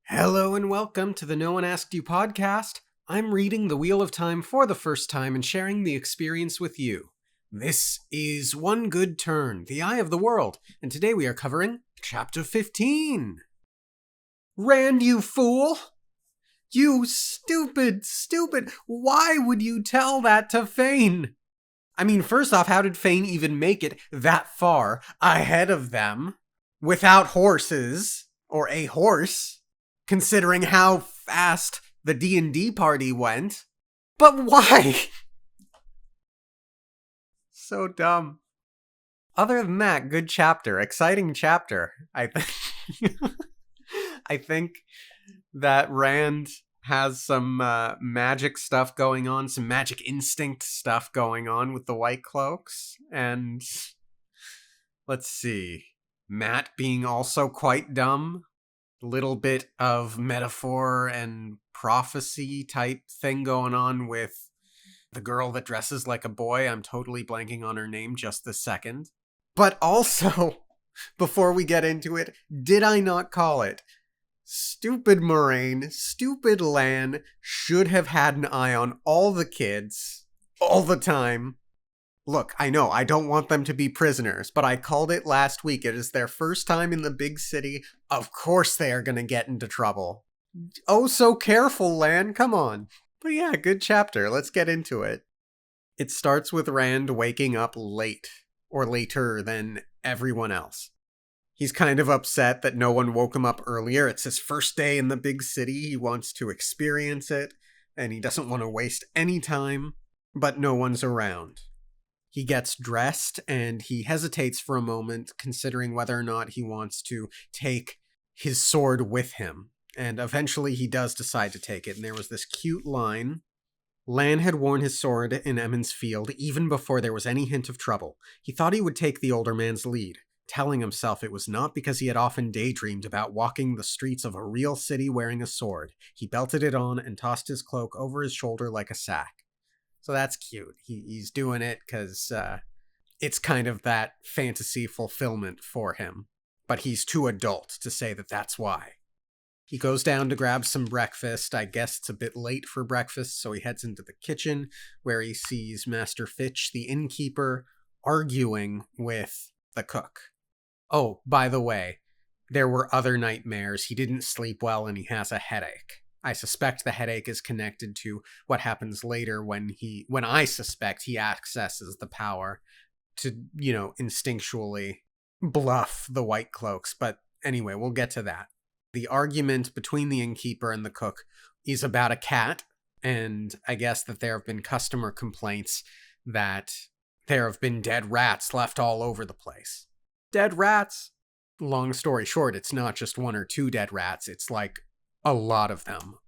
Hello and welcome to the No One Asked You podcast. I'm reading The Wheel of Time for the first time and sharing the experience with you. This is One Good Turn, The Eye of the World, and today we are covering Chapter 15. Rand, you fool! You stupid, why would you tell that to Fane? I mean, first off, how did Fane even make it that far ahead of them without horses, or a horse? Considering how fast the D&D party went. But why? So dumb. Other than that, good chapter. Exciting chapter. I think that Rand has some magic stuff going on, some magic instinct stuff going on with the White Cloaks. And let's see. Matt being also quite dumb. Little bit of metaphor and prophecy type thing going on with the girl that dresses like a boy. I'm totally blanking on her name just this second. But also, before we get into it, did I not call it? Stupid Moraine, stupid Lan should have had an eye on all the kids, all the time. Look, I know, I don't want them to be prisoners, but I called it last week. It is their first time in the big city. Of course they are going to get into trouble. Oh, so careful, Lan. Come on. But yeah, good chapter. Let's get into it. It starts with Rand waking up late, or later than everyone else. He's kind of upset that no one woke him up earlier. It's his first day in the big city. He wants to experience it, and he doesn't want to waste any time, but no one's around. He gets dressed, and he hesitates for a moment, considering whether or not he wants to take his sword with him. And eventually he does decide to take it, and there was this cute line. Lan had worn his sword in Emond's Field even before there was any hint of trouble. He thought he would take the older man's lead, telling himself it was not because he had often daydreamed about walking the streets of a real city wearing a sword. He belted it on and tossed his cloak over his shoulder like a sack. So that's cute. He's doing it because it's kind of that fantasy fulfillment for him. But he's too adult to say that that's why. He goes down to grab some breakfast. I guess it's a bit late for breakfast, so he heads into the kitchen, where he sees Master Fitch, the innkeeper, arguing with the cook. Oh, by the way, there were other nightmares. He didn't sleep well and he has a headache. I suspect the headache is connected to what happens later when I suspect he accesses the power to, instinctually bluff the White Cloaks. But anyway, we'll get to that. The argument between the innkeeper and the cook is about a cat, and I guess that there have been customer complaints that there have been dead rats left all over the place. Dead rats? Long story short, it's not just one or two dead rats, it's like a lot of them.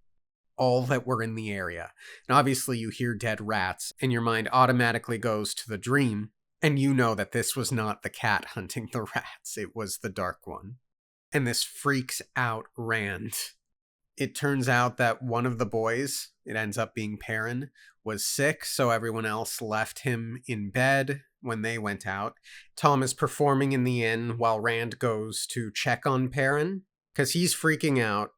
All that were in the area. And obviously you hear dead rats, and your mind automatically goes to the dream, and you know that this was not the cat hunting the rats, it was the dark one. And this freaks out Rand. It turns out that one of the boys, it ends up being Perrin, was sick, so everyone else left him in bed when they went out. Tom is performing in the inn while Rand goes to check on Perrin, because he's freaking out.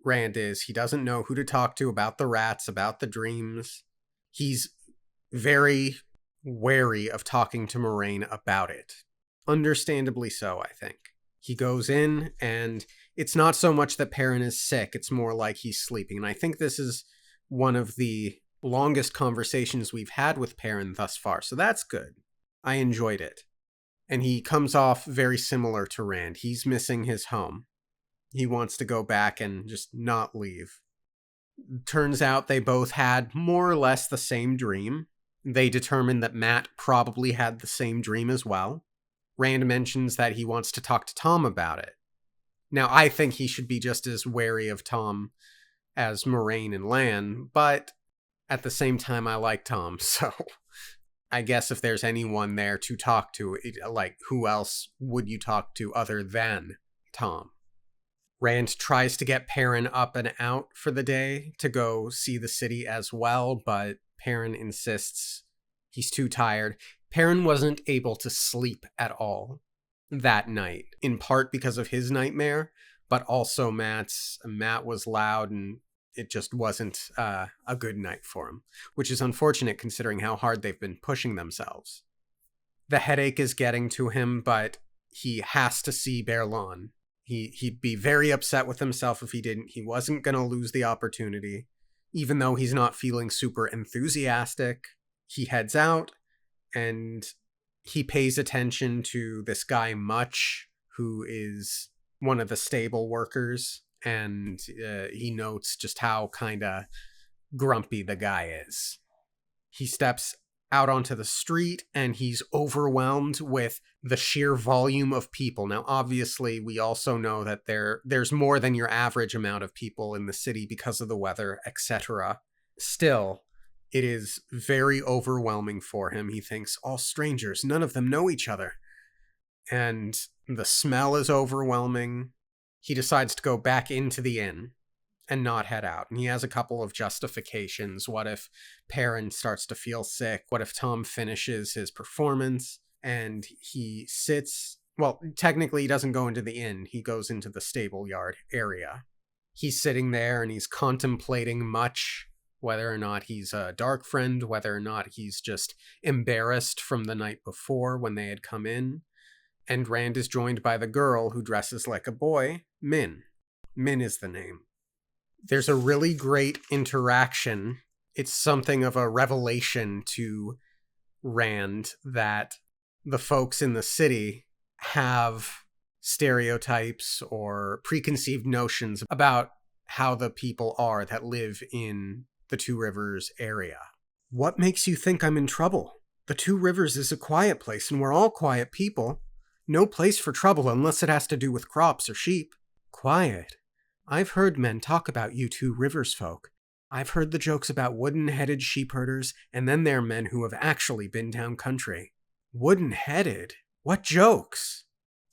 Rand is. He doesn't know who to talk to about the rats, about the dreams. He's very wary of talking to Moraine about it. Understandably so, I think. He goes in, and it's not so much that Perrin is sick, it's more like he's sleeping. And I think this is one of the longest conversations we've had with Perrin thus far, so that's good. I enjoyed it. And he comes off very similar to Rand. He's missing his home. He wants to go back and just not leave. Turns out they both had more or less the same dream. They determined that Matt probably had the same dream as well. Rand mentions that he wants to talk to Tom about it. Now, I think he should be just as wary of Tom as Moraine and Lan, but at the same time, I like Tom, so I guess if there's anyone there to talk to, who else would you talk to other than Tom? Rand tries to get Perrin up and out for the day to go see the city as well, but Perrin insists he's too tired. Perrin wasn't able to sleep at all that night, in part because of his nightmare, but also Matt was loud, and it just wasn't a good night for him, which is unfortunate considering how hard they've been pushing themselves. The headache is getting to him, but he has to see Berlon. He'd be very upset with himself if he didn't. He wasn't going to lose the opportunity. Even though he's not feeling super enthusiastic, he heads out, and he pays attention to this guy Much, who is one of the stable workers, and he notes just how kind of grumpy the guy is. He steps out onto the street, and he's overwhelmed with the sheer volume of people. Now, obviously, we also know that there's more than your average amount of people in the city because of the weather, etc. Still, it is very overwhelming for him. He thinks, all strangers, none of them know each other. And the smell is overwhelming. He decides to go back into the inn and not head out. And he has a couple of justifications. What if Perrin starts to feel sick? What if Tom finishes his performance? And he sits... Well, technically he doesn't go into the inn. He goes into the stable yard area. He's sitting there and he's contemplating Much, whether or not he's a dark friend, whether or not he's just embarrassed from the night before when they had come in. And Rand is joined by the girl who dresses like a boy, Min. Min is the name. There's a really great interaction. It's something of a revelation to Rand that the folks in the city have stereotypes or preconceived notions about how the people are that live in the Two Rivers area. What makes you think I'm in trouble? The Two Rivers is a quiet place, and we're all quiet people. No place for trouble unless it has to do with crops or sheep. Quiet? I've heard men talk about you Two Rivers folk. I've heard the jokes about wooden-headed sheepherders, and then there are men who have actually been down country. Wooden-headed? What jokes?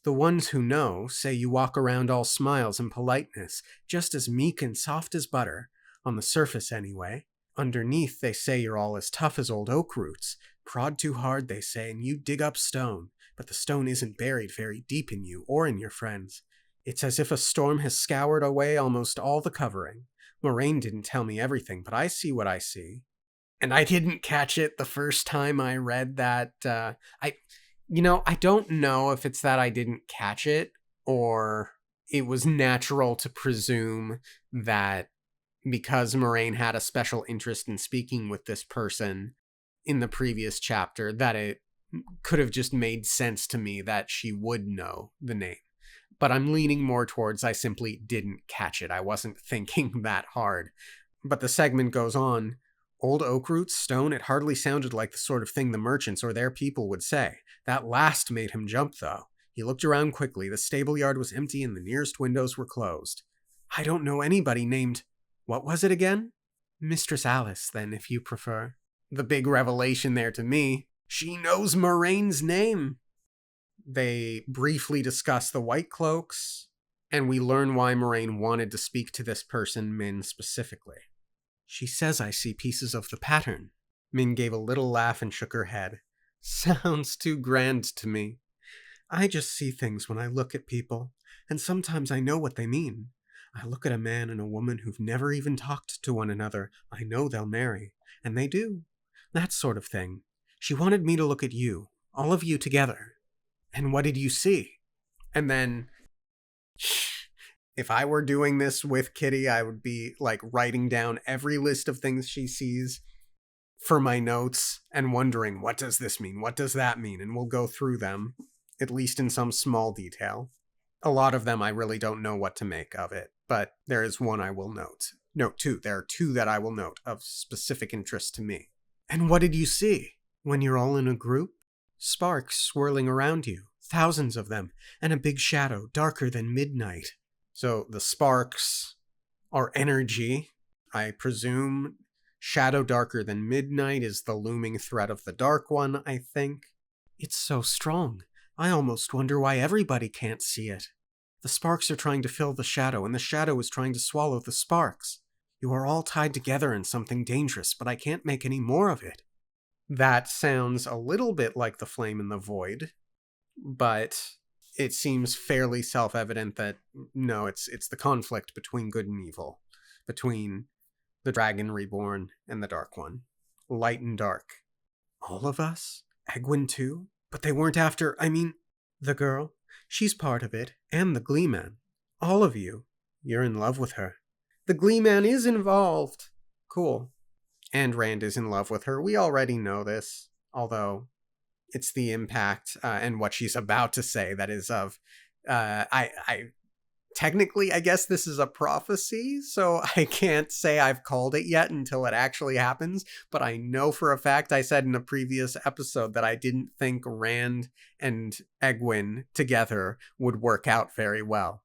The ones who know say you walk around all smiles and politeness, just as meek and soft as butter, on the surface anyway. Underneath, they say you're all as tough as old oak roots. Prod too hard, they say, and you dig up stone, but the stone isn't buried very deep in you or in your friends. It's as if a storm has scoured away almost all the covering. Moraine didn't tell me everything, but I see what I see. And I didn't catch it the first time I read that. I don't know if it's that I didn't catch it, or it was natural to presume that because Moraine had a special interest in speaking with this person in the previous chapter, that it could have just made sense to me that she would know the name. But I'm leaning more towards I simply didn't catch it. I wasn't thinking that hard. But the segment goes on. Old oak roots, stone, it hardly sounded like the sort of thing the merchants or their people would say. That last made him jump, though. He looked around quickly. The stable yard was empty and the nearest windows were closed. I don't know anybody named... What was it again? Mistress Alice, then, if you prefer. The big revelation there to me. She knows Moraine's name. They briefly discuss the White Cloaks, and we learn why Moraine wanted to speak to this person, Min, specifically. She says I see pieces of the pattern. Min gave a little laugh and shook her head. Sounds too grand to me. I just see things when I look at people, and sometimes I know what they mean. I look at a man and a woman who've never even talked to one another. I know they'll marry, and they do. That sort of thing. She wanted me to look at you, all of you together. And what did you see? And then, if I were doing this with Kitty, I would be like writing down every list of things she sees for my notes and wondering, what does this mean? What does that mean? And we'll go through them, at least in some small detail. A lot of them I really don't know what to make of it, but there is one I will note. Note two. There are two that I will note of specific interest to me. And what did you see? When you're all in a group? Sparks swirling around you, thousands of them, and a big shadow darker than midnight. So the sparks are energy. I presume shadow darker than midnight is the looming threat of the Dark One, I think. It's so strong. I almost wonder why everybody can't see it. The sparks are trying to fill the shadow, and the shadow is trying to swallow the sparks. You are all tied together in something dangerous, but I can't make any more of it. That sounds a little bit like the flame in the void, but it seems fairly self-evident that no, it's the conflict between good and evil, between the Dragon Reborn and the Dark One. Light and dark. All of us? Egwin too? But they weren't after, I mean, the girl? She's part of it, and the Gleeman. All of you. You're in love with her. The Gleeman is involved. Cool. And Rand is in love with her. We already know this, although it's the impact and what she's about to say that is of I technically, I guess this is a prophecy, so I can't say I've called it yet until it actually happens, but I know for a fact I said in a previous episode that I didn't think Rand and Egwin together would work out very well.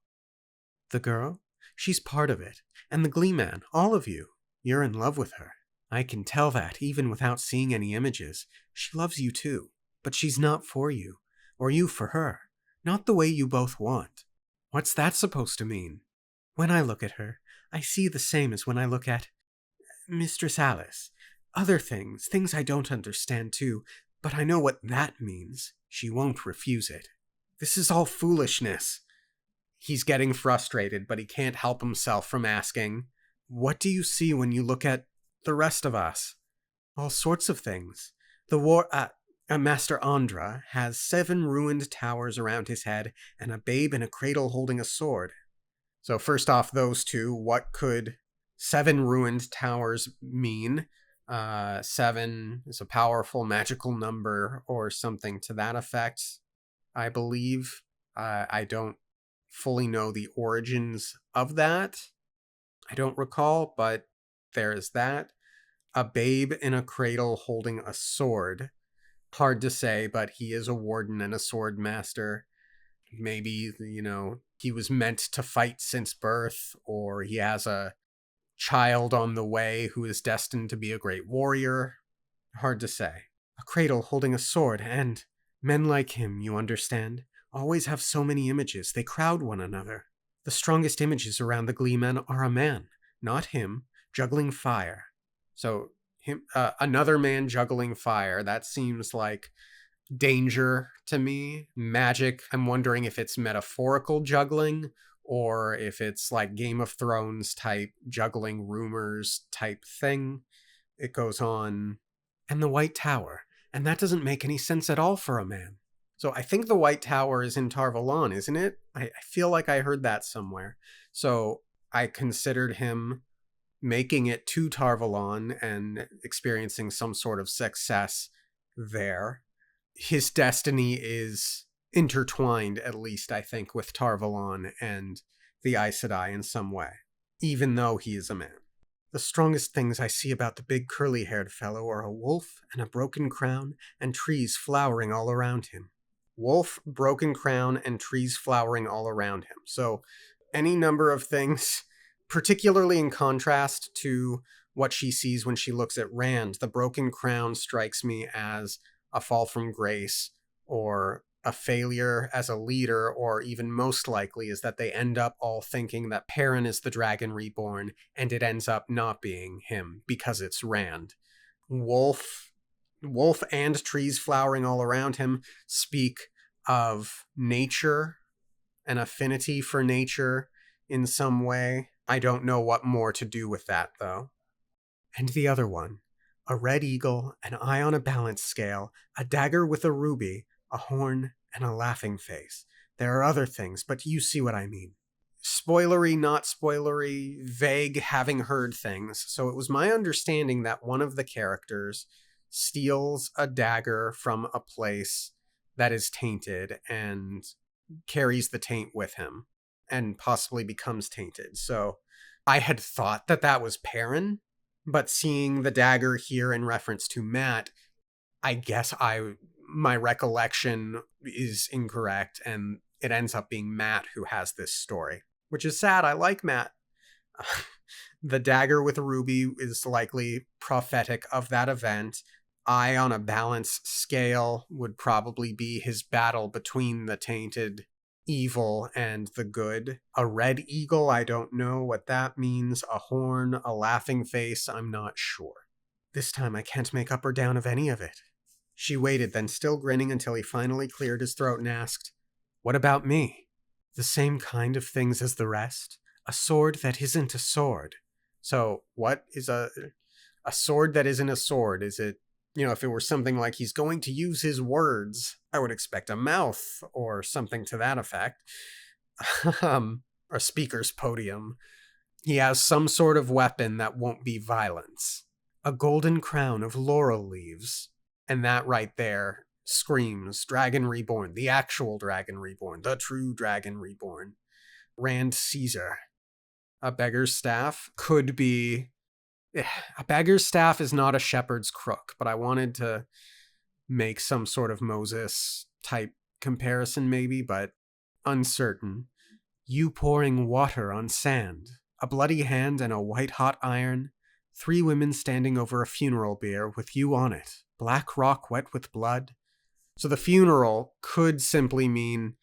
The girl? She's part of it. And the Gleeman, all of you. You're in love with her. I can tell that, even without seeing any images. She loves you too, but she's not for you, or you for her. Not the way you both want. What's that supposed to mean? When I look at her, I see the same as when I look at Mistress Alice. Other things I don't understand too, but I know what that means. She won't refuse it. This is all foolishness. He's getting frustrated, but he can't help himself from asking, what do you see when you look at the rest of us? All sorts of things. Master Andra has 7 ruined towers around his head and a babe in a cradle holding a sword. So first off, those two, what could 7 ruined towers mean? 7 is a powerful magical number or something to that effect, I believe. I don't fully know the origins of that. I don't recall, but there is that. A babe in a cradle holding a sword. Hard to say, but he is a warden and a sword master. Maybe, he was meant to fight since birth, or he has a child on the way who is destined to be a great warrior. Hard to say. A cradle holding a sword, and men like him, you understand, always have so many images, they crowd one another. The strongest images around the Gleeman are a man, not him, juggling fire. So, another man juggling fire, that seems like danger to me. Magic, I'm wondering if it's metaphorical juggling or if it's like Game of Thrones type juggling rumors type thing. It goes on. And the White Tower, and that doesn't make any sense at all for a man. So I think the White Tower is in Tar Valon, isn't it? I feel like I heard that somewhere. So I considered him making it to Tar Valon and experiencing some sort of success there. His destiny is intertwined, at least, I think, with Tar Valon and the Aes Sedai in some way, even though he is a man. The strongest things I see about the big curly-haired fellow are a wolf and a broken crown and trees flowering all around him. Wolf, broken crown, and trees flowering all around him. So any number of things, particularly in contrast to what she sees when she looks at Rand. The broken crown strikes me as a fall from grace or a failure as a leader, or even most likely is that they end up all thinking that Perrin is the Dragon Reborn, and it ends up not being him because it's Rand. Wolf and trees flowering all around him speak of nature, an affinity for nature in some way. I don't know what more to do with that, though. And the other one, a red eagle, an eye on a balance scale, a dagger with a ruby, a horn, and a laughing face. There are other things, but you see what I mean. Spoilery, not spoilery, vague, having heard things. So it was my understanding that one of the characters steals a dagger from a place that is tainted and carries the taint with him and possibly becomes tainted. So I had thought that was Perrin, but seeing the dagger here in reference to Mat, I guess my recollection is incorrect, and it ends up being Mat who has this story, which is sad. I like Mat. The dagger with a ruby is likely prophetic of that event. Eye on a balance scale would probably be his battle between the tainted evil and the good. A red eagle, I don't know what that means. A horn, a laughing face, I'm not sure. This time I can't make up or down of any of it. She waited, then still grinning until he finally cleared his throat and asked, What about me? The same kind of things as the rest. A sword that isn't a sword. So, what is a sword that isn't a sword? Is it, if it were something like he's going to use his words, I would expect a mouth or something to that effect. A speaker's podium. He has some sort of weapon that won't be violence. A golden crown of laurel leaves. And that right there screams Dragon Reborn, the actual Dragon Reborn, the true Dragon Reborn. Rand Caesar. A beggar's staff could be... A beggar's staff is not a shepherd's crook, but I wanted to make some sort of Moses type comparison maybe, but uncertain. You pouring water on sand. A bloody hand and a white-hot iron. 3 women standing over a funeral bier with you on it. Black rock wet with blood. So the funeral could simply mean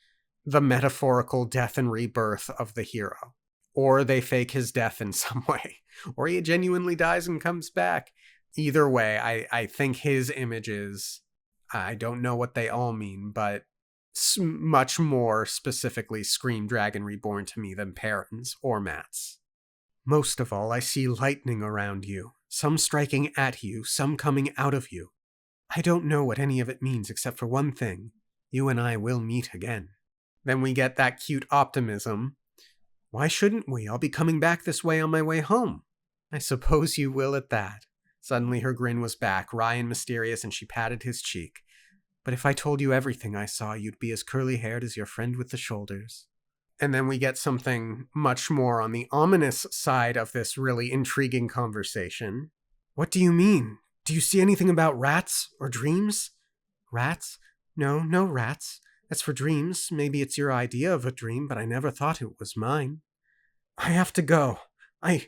the metaphorical death and rebirth of the hero. Or they fake his death in some way. Or he genuinely dies and comes back. Either way, I think his images, I don't know what they all mean, but much more specifically scream Dragon Reborn to me than Perrin's or Matt's. Most of all, I see lightning around you. Some striking at you, some coming out of you. I don't know what any of it means except for one thing. You and I will meet again. Then we get that cute optimism. Why shouldn't we? I'll be coming back this way on my way home. I suppose you will at that. Suddenly her grin was back, wry and mysterious, and she patted his cheek. But if I told you everything I saw, you'd be as curly-haired as your friend with the shoulders. And then we get something much more on the ominous side of this really intriguing conversation. What do you mean? Do you see anything about rats or dreams? Rats? No rats. As for dreams, maybe it's your idea of a dream, but I never thought it was mine. I have to go. I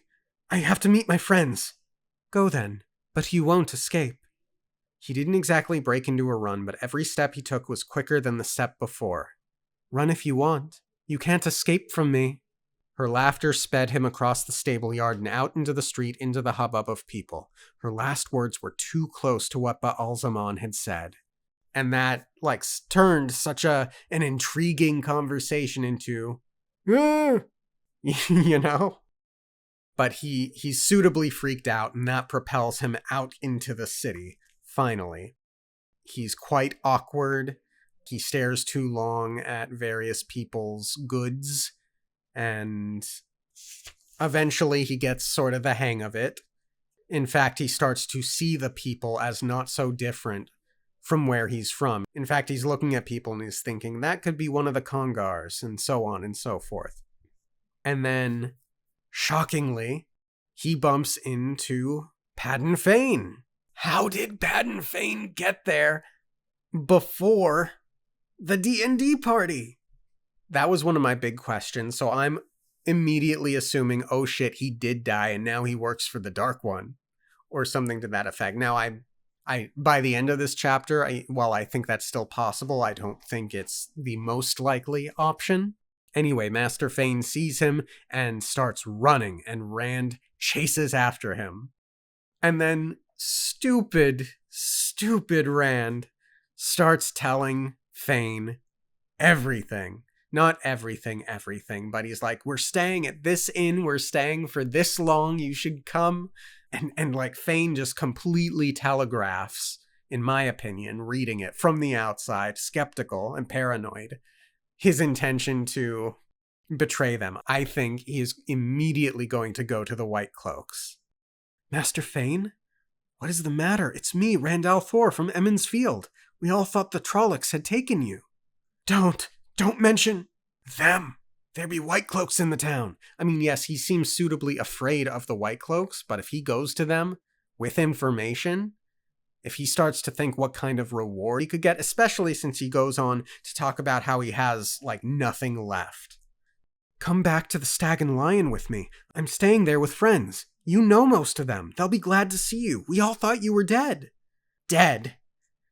have to meet my friends. Go then, but you won't escape. He didn't exactly break into a run, but every step he took was quicker than the step before. Run if you want. You can't escape from me. Her laughter sped him across the stable yard and out into the street into the hubbub of people. Her last words were too close to what Ba'al-Zaman had said. And that, turned such an intriguing conversation into, you know? But he's suitably freaked out, and that propels him out into the city, finally. He's quite awkward. He stares too long at various people's goods, and eventually he gets sort of the hang of it. In fact, he starts to see the people as not so different from where he's from. In fact, he's looking at people and he's thinking, that could be one of the Congars, and so on and so forth. And then, shockingly, he bumps into Padan Fain. How did Padan Fain get there before the D&D party? That was one of my big questions, so I'm immediately assuming, oh shit, he did die and now he works for the Dark One, or something to that effect. Now, I by the end of this chapter, while I think that's still possible, I don't think it's the most likely option. Anyway, Master Fain sees him and starts running, and Rand chases after him. And then stupid Rand starts telling Fain everything. Not everything, but he's like, we're staying at this inn, we're staying for this long, you should come. And Fain just completely telegraphs, in my opinion, reading it from the outside, skeptical and paranoid, his intention to betray them. I think he is immediately going to go to the White Cloaks. Master Fain? What is the matter? It's me, Randall Thor from Emmons Field. We all thought the Trollocs had taken you. Don't mention them. There be White Cloaks in the town. I mean, yes, he seems suitably afraid of the White Cloaks, but if he goes to them with information, if he starts to think what kind of reward he could get, especially since he goes on to talk about how he has, nothing left. Come back to the Stag and Lion with me. I'm staying there with friends. You know most of them. They'll be glad to see you. We all thought you were dead. Dead?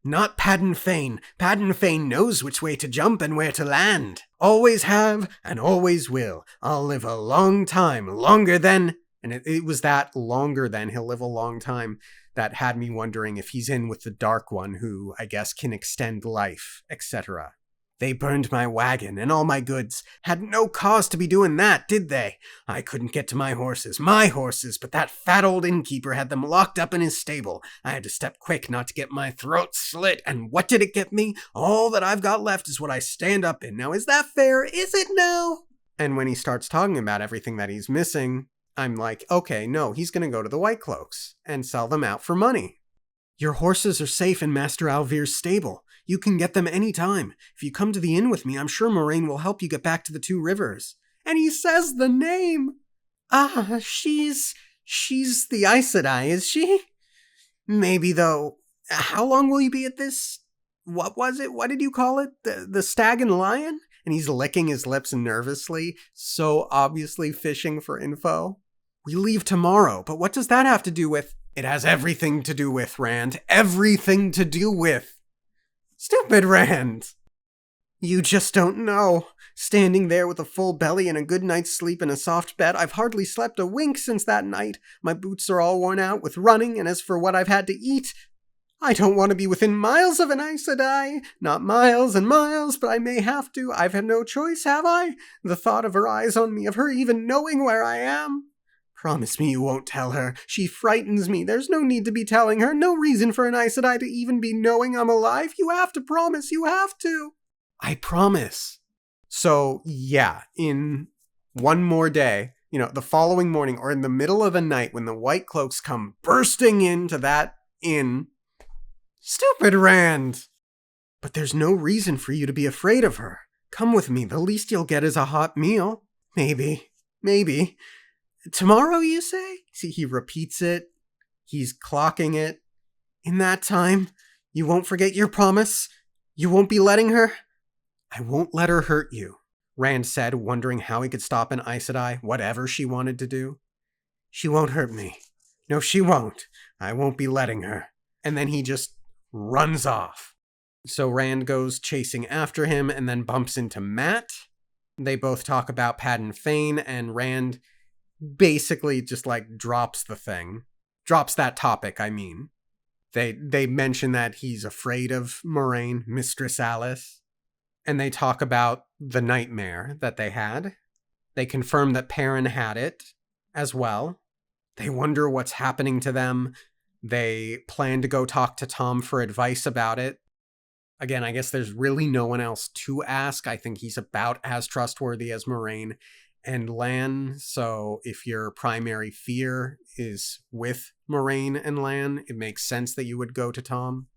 Not Padan Fain. Padan Fain knows which way to jump and where to land. Always have and always will. I'll live a long time, longer than... And it was that longer than he'll live a long time that had me wondering if he's in with the Dark One, who, I guess, can extend life, etc. They burned my wagon and all my goods. Had no cause to be doing that, did they? I couldn't get to my horses, but that fat old innkeeper had them locked up in his stable. I had to step quick not to get my throat slit, and what did it get me? All that I've got left is what I stand up in. Now, is that fair? Is it now? And when he starts talking about everything that he's missing, I'm like, okay, no, he's going to go to the White Cloaks and sell them out for money. Your horses are safe in Master Alvir's stable. You can get them any time. If you come to the inn with me, I'm sure Moraine will help you get back to the Two Rivers. And he says the name. She's the Aes Sedai, is she? Maybe, though. How long will you be at this? What was it? What did you call it? The Stag and Lion? And he's licking his lips nervously, so obviously fishing for info. We leave tomorrow, but what does that have to do with? It has everything to do with, Rand. Everything to do with. Stupid Rand! You just don't know. Standing there with a full belly and a good night's sleep in a soft bed, I've hardly slept a wink since that night. My boots are all worn out with running, and as for what I've had to eat, I don't want to be within miles of an Aes Sedai. Not miles and miles, but I may have to. I've had no choice, have I? The thought of her eyes on me, of her even knowing where I am. Promise me you won't tell her. She frightens me. There's no need to be telling her. No reason for an Aes Sedai to even be knowing I'm alive. You have to promise. You have to. I promise. So, yeah, in one more day, the following morning or in the middle of the night when the White Cloaks come bursting into that inn. Stupid Rand! But there's no reason for you to be afraid of her. Come with me. The least you'll get is a hot meal. Maybe. Tomorrow, you say? See, he repeats it. He's clocking it. In that time, you won't forget your promise? You won't be letting her? I won't let her hurt you, Rand said, wondering how he could stop an Aes Sedai, whatever she wanted to do. She won't hurt me. No, she won't. I won't be letting her. And then he just runs off. So Rand goes chasing after him and then bumps into Mat. They both talk about Padden Fane, and Rand basically just drops that topic. I mean, they mention that he's afraid of Moraine, Mistress Alice, and they talk about the nightmare that they had. They confirm that Perrin had it as well. They wonder what's happening to them. They plan to go talk to Tom for advice about it. Again, I guess there's really no one else to ask. I think he's about as trustworthy as Moraine and Lan, so if your primary fear is with Moraine and Lan, it makes sense that you would go to Tom.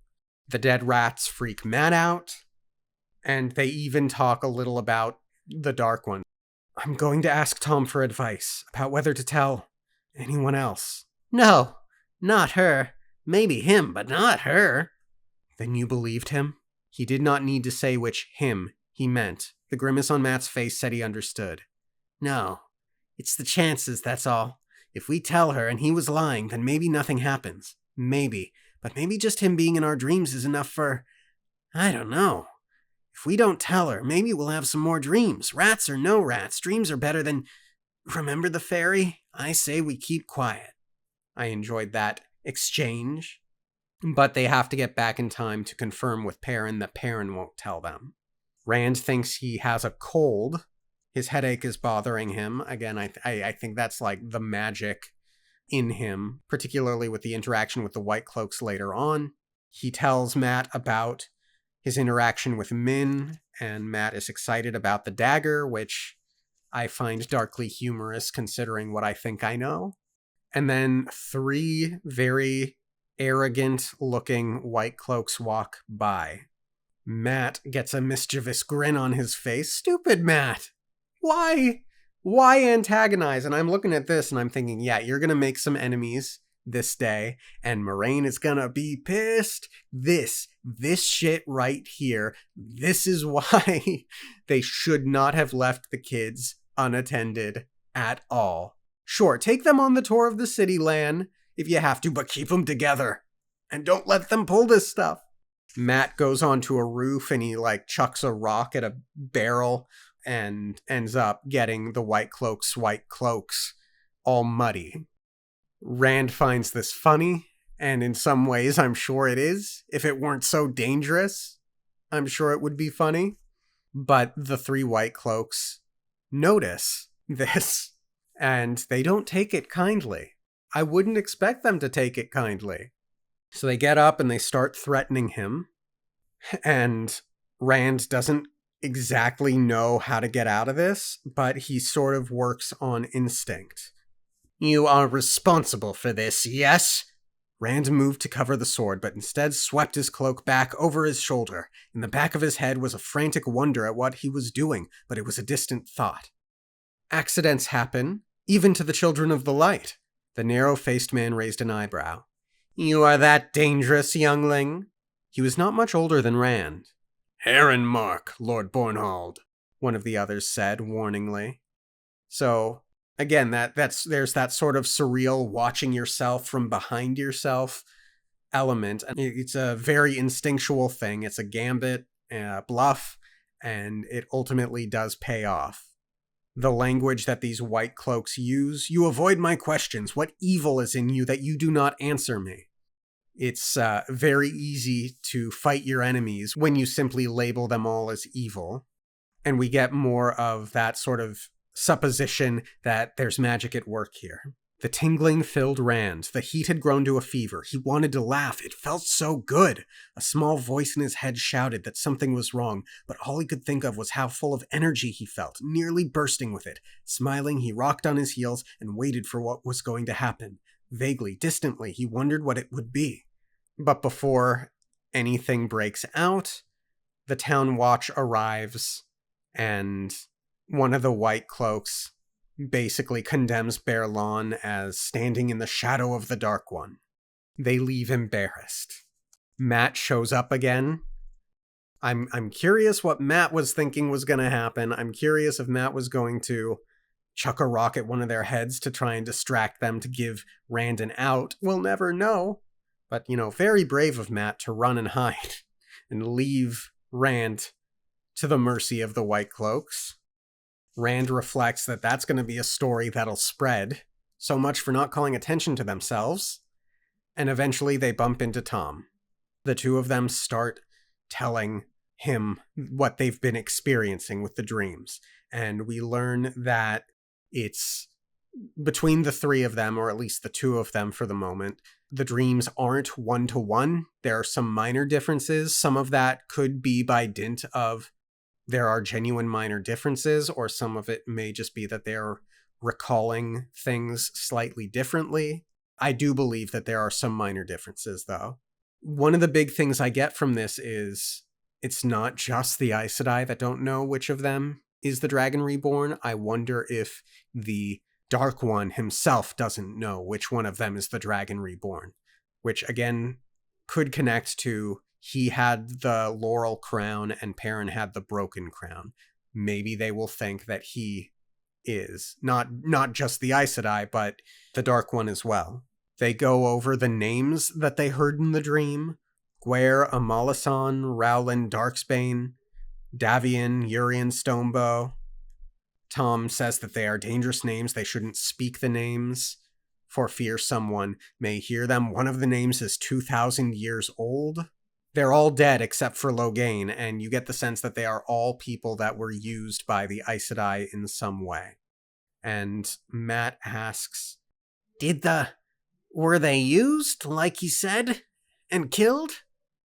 The dead rats freak Mat out, and they even talk a little about the Dark One. I'm going to ask Tom for advice about whether to tell anyone else. No, not her. Maybe him, but not her. Then you believed him? He did not need to say which him he meant. The grimace on Mat's face said he understood. No, it's the chances, that's all. If we tell her and he was lying, then maybe nothing happens. Maybe. But maybe just him being in our dreams is enough for... I don't know. If we don't tell her, maybe we'll have some more dreams. Rats or no rats, dreams are better than... Remember the fairy? I say we keep quiet. I enjoyed that exchange. But they have to get back in time to confirm with Perrin that Perrin won't tell them. Rand thinks he has a cold. His headache is bothering him. Again, I think that's the magic in him, particularly with the interaction with the White Cloaks later on. He tells Mat about his interaction with Min, and Mat is excited about the dagger, which I find darkly humorous considering what I think I know. And then 3 very arrogant-looking White Cloaks walk by. Mat gets a mischievous grin on his face. Stupid Mat! Why antagonize? And I'm looking at this and I'm thinking, yeah, you're going to make some enemies this day, and Moraine is going to be pissed. This shit right here, this is why they should not have left the kids unattended at all. Sure, take them on the tour of the city, Lan, if you have to, but keep them together. And don't let them pull this stuff. Mat goes onto a roof and he chucks a rock at a barrel and ends up getting the White Cloaks' white cloaks all muddy. Rand finds this funny, and in some ways I'm sure it is. If it weren't so dangerous, I'm sure it would be funny. But the three white cloaks notice this, and they don't take it kindly. I wouldn't expect them to take it kindly. So they get up and they start threatening him, and Rand doesn't exactly know how to get out of this, but he sort of works on instinct. You are responsible for this, yes? Rand moved to cover the sword, but instead swept his cloak back over his shoulder. In the back of his head was a frantic wonder at what he was doing, but it was a distant thought. Accidents happen, even to the children of the light. The narrow-faced man raised an eyebrow. You are that dangerous, youngling? He was not much older than Rand. Heron Mark, Lord Bornhold, one of the others said, warningly. So, again, there's that sort of surreal watching yourself from behind yourself element. And it's a very instinctual thing. It's a gambit, a bluff, and it ultimately does pay off. The language that these white cloaks use, you avoid my questions. What evil is in you that you do not answer me? It's very easy to fight your enemies when you simply label them all as evil. And we get more of that sort of supposition that there's magic at work here. The tingling filled Rand. The heat had grown to a fever. He wanted to laugh. It felt so good. A small voice in his head shouted that something was wrong, but all he could think of was how full of energy he felt, nearly bursting with it. Smiling, he rocked on his heels and waited for what was going to happen. Vaguely, distantly, he wondered what it would be. But before anything breaks out, the town watch arrives, and one of the white cloaks basically condemns Berlon as standing in the shadow of the Dark One. They leave embarrassed. Matt shows up again. I'm curious what Matt was thinking was going to happen. I'm curious if Matt was going to chuck a rock at one of their heads to try and distract them to give Rand an out. We'll never know. But, very brave of Matt to run and hide and leave Rand to the mercy of the white cloaks. Rand reflects that that's going to be a story that'll spread. So much for not calling attention to themselves. And eventually they bump into Tom. The two of them start telling him what they've been experiencing with the dreams. And we learn that it's between the three of them, or at least the two of them for the moment, the dreams aren't one-to-one. There are some minor differences. Some of that could be by dint of there are genuine minor differences, or some of it may just be that they're recalling things slightly differently. I do believe that there are some minor differences, though. One of the big things I get from this is it's not just the Aes Sedai that don't know which of them is the Dragon Reborn. I wonder if the Dark One himself doesn't know which one of them is the Dragon Reborn, which again could connect to he had the laurel crown and Perrin had the broken crown. Maybe they will think that he is not just the Aes Sedai, but the Dark One as well. They go over the names that they heard in the dream: Gwair, Amalasan, Rowland, Darksbane, Davian, Urian, Stonebow. Tom says that they are dangerous names. They shouldn't speak the names for fear someone may hear them. One of the names is 2,000 years old. They're all dead except for Logain, and you get the sense that they are all people that were used by the Aes Sedai in some way. And Matt asks, were they used, like he said, and killed?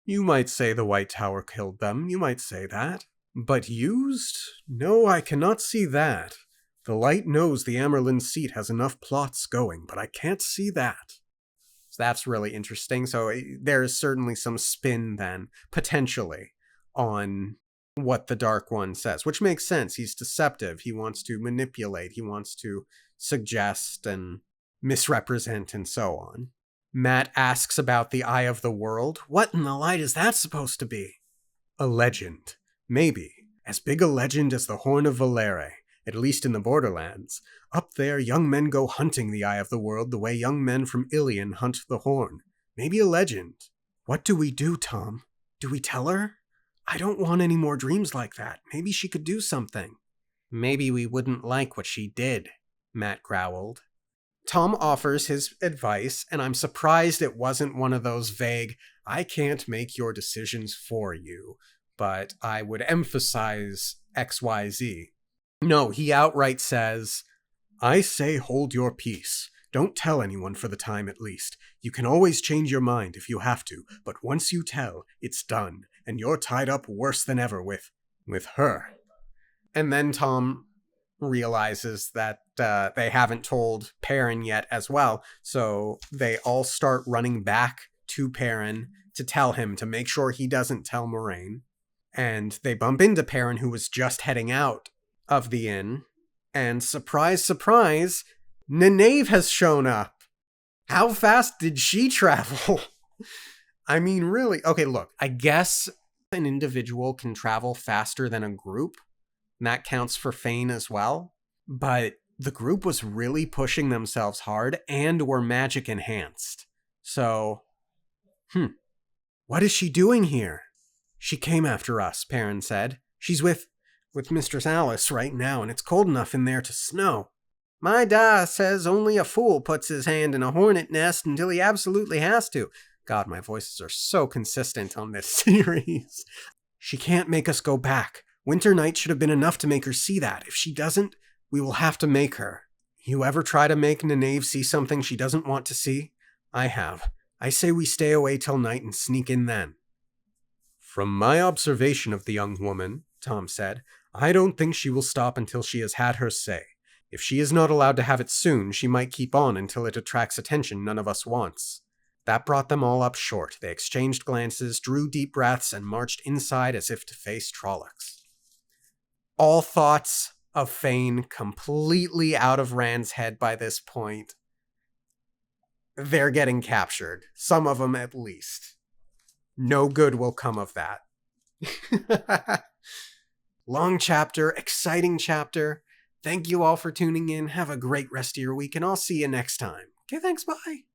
You might say the White Tower killed them, you might say that. But used? No, I cannot see that. The light knows the Amerlin seat has enough plots going, but I can't see that. So that's really interesting. So there is certainly some spin then, potentially, on what the Dark One says, which makes sense. He's deceptive. He wants to manipulate. He wants to suggest and misrepresent and so on. Matt asks about the Eye of the World. What in the light is that supposed to be? A legend. Maybe. As big a legend as the Horn of Valere, at least in the Borderlands. Up there, young men go hunting the Eye of the World the way young men from Ilion hunt the Horn. Maybe a legend. What do we do, Tom? Do we tell her? I don't want any more dreams like that. Maybe she could do something. Maybe we wouldn't like what she did, Matt growled. Tom offers his advice, and I'm surprised it wasn't one of those vague, I can't make your decisions for you, but I would emphasize XYZ. No, he outright says, I say hold your peace. Don't tell anyone for the time at least. You can always change your mind if you have to, but once you tell, it's done, and you're tied up worse than ever with her. And then Tom realizes that they haven't told Perrin yet as well, so they all start running back to Perrin to tell him to make sure he doesn't tell Moraine. And they bump into Perrin, who was just heading out of the inn, and surprise, surprise, Nynaeve has shown up. How fast did she travel? I mean, really? Okay, look, I guess an individual can travel faster than a group, and that counts for Fane as well. But the group was really pushing themselves hard and were magic enhanced. So, what is she doing here? She came after us, Perrin said. She's with Mistress Alice right now, and it's cold enough in there to snow. My da says only a fool puts his hand in a hornet nest until he absolutely has to. God, my voices are so consistent on this series. She can't make us go back. Winter night should have been enough to make her see that. If she doesn't, we will have to make her. You ever try to make Nynaeve see something she doesn't want to see? I have. I say we stay away till night and sneak in then. From my observation of the young woman, Tom said, I don't think she will stop until she has had her say. If she is not allowed to have it soon, she might keep on until it attracts attention none of us wants. That brought them all up short. They exchanged glances, drew deep breaths, and marched inside as if to face Trollocs. All thoughts of Fane completely out of Rand's head by this point. They're getting captured. Some of them at least. No good will come of that. Long chapter, exciting chapter. Thank you all for tuning in. Have a great rest of your week, and I'll see you next time. Okay, thanks, bye.